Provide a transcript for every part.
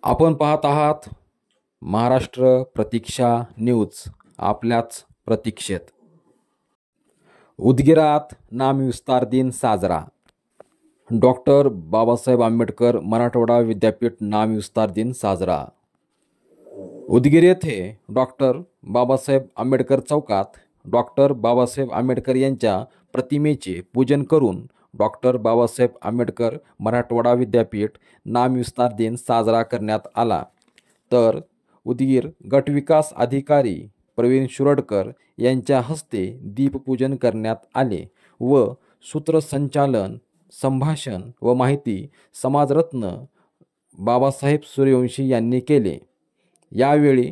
आपण पाहत आहात महाराष्ट्र प्रतीक्षा न्यूज. आपल्याच प्रतीक्षेत. उदगीरात नामविस्तार दिन साजरा. डॉक्टर बाबासाहेब आंबेडकर मराठवाडा विद्यापीठ नामविस्तार दिन साजरा. उदगीर येथे डॉक्टर बाबासाहेब आंबेडकर चौकात डॉक्टर बाबासाहेब आंबेडकर यांच्या प्रतिमेचे पूजन करून डॉक्टर बाबासाहेब आंबेडकर मराठवाडा विद्यापीठ नामविस्तार दिन साजरा करण्यात आला. तर उदगीर गटविकास अधिकारी प्रवीण शिरोडकर यांच्या हस्ते दीपपूजन करण्यात आले व सूत्रसंचालन, संभाषण व माहिती समाजरत्न बाबासाहेब सूर्यवंशी यांनी केले. यावेळी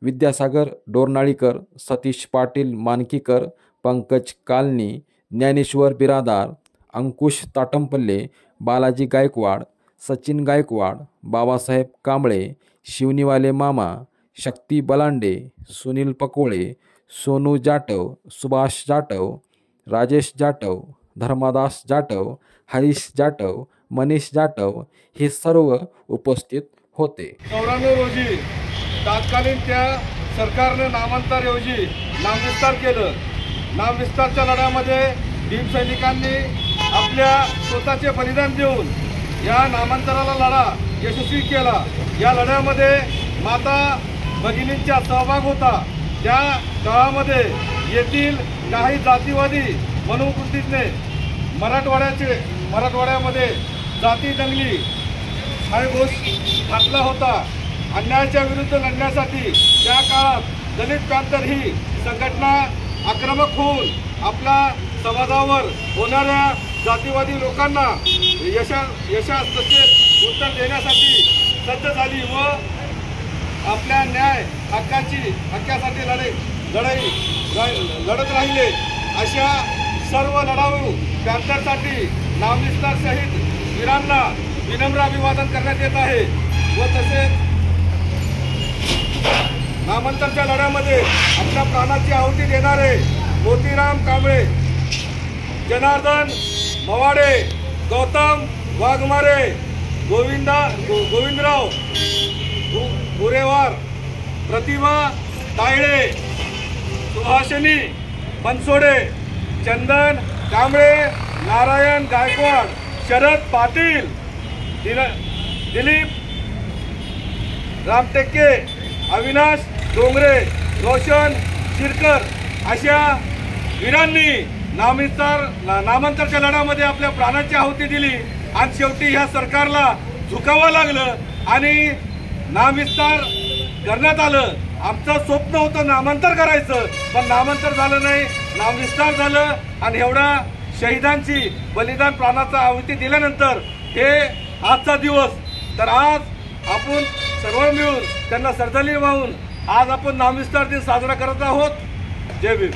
विद्यासागर डोरनाळीकर, सतीश पाटील मानकीकर, पंकज कालनी, ज्ञानेश्वर बिरादार, अंकुश ताटंपल्ले, बालाजी गायकवाड, सचिन गायकवाड, बाबासाहेब कांबळे, शिवनीवाले मामा, शक्ती बलांडे, सुनील पकोळे, सोनू जाटव, सुभाष जाटव, राजेश जाटव, धर्मादास जाटव, हरीश जाटव, मनीष जाटव हे सर्व उपस्थित होते. 94 रोजी तत्कालीन त्या सरकारने नामांतराऐवजी नामविस्तार केलं. नामविस्तारच्या लढ्यामध्ये भीम सैनिकांनी आपल्या स्वतःचे बलिदान देऊन या नामांतराला लढा यशस्वी केला. या लढ्यामध्ये माता भगिनींचा सहभाग होता. त्या काळामध्ये येथील काही जातीवादी मनोवृत्तीने मराठवाड्यामध्ये जाती दंगली हा घोष घातला होता. अन्यायाच्या विरुद्ध लढण्यासाठी त्या काळात दलित पॅंथर ही संघटना आक्रमक होऊन आपल्या समाजावर होणाऱ्या जातीवादी लोकांना यशास तसे उत्तर देण्यासाठी सज्ज झाली व आपल्या न्याय हक्कासाठी लढत राहिले. अशा सर्व लढाऊ पॅंथरसाठी नामविस्तार शहीद वीरांना विनम्र अभिवादन करण्यात येत आहे व तसेच नामांतराच्या लढ्यामध्ये आपल्या प्राणाची आहुती देणारे मोतीराम कांबळे, जनार्दन मवाडे, गौतम वाघमारे, गोविंदराव गुरेवार, प्रतिभा तायडे, सुहासिनी बनसोडे, चंदन कांबळे, नारायण गायकवाड, शरद पाटील, दिलीप रामटेके, अविनाश डोंगरे, रोशन शिरकर अशा वीरांनी नामांतराच्या लढ्यामध्ये आपल्या प्राणाची आहुती दिली आणि शेवटी ह्या सरकारला झुकावं लागलं आणि नामविस्तार करण्यात आलं. आमचं स्वप्न होतं नामांतर करायचं, पण नामांतर झालं नाही, नामविस्तार झालं. आणि एवढा शहीदांची बलिदान प्राणाचा आहुती दिल्यानंतर हे आजचा दिवस. तर आज आपण सर्व मिळून त्यांना श्रद्धांजली वाहून आज आपण नामविस्तार दिन साजरा करत आहोत. जय भीम.